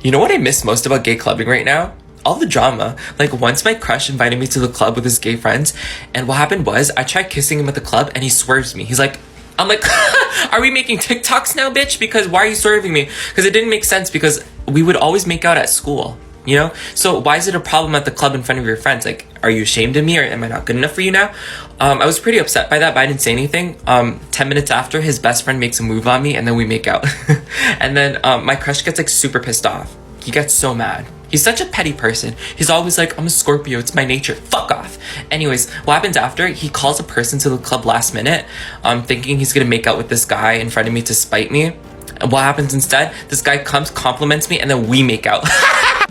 You know what I miss most about gay clubbing right now? All the drama. Like, once my crush invited me to the club with his gay friends, and what happened was I tried kissing him at the club and he swerves me. I'm like, are we making TikToks now, bitch? Because why are you swerving me? Because it didn't make sense because we would always make out at school, you know? So why is it a problem at the club in front of your friends? Like, are you ashamed of me or am I not good enough for you now? I was pretty upset by that, but I didn't say anything. 10 minutes after, his best friend makes a move on me and then we make out. And then my crush gets like super pissed off. He gets so mad. He's such a petty person. He's always like, I'm a Scorpio, it's my nature, fuck off. Anyways, what happens after? He calls a person to the club last minute, thinking he's gonna make out with this guy in front of me to spite me. And what happens instead? This guy comes, compliments me, and then we make out.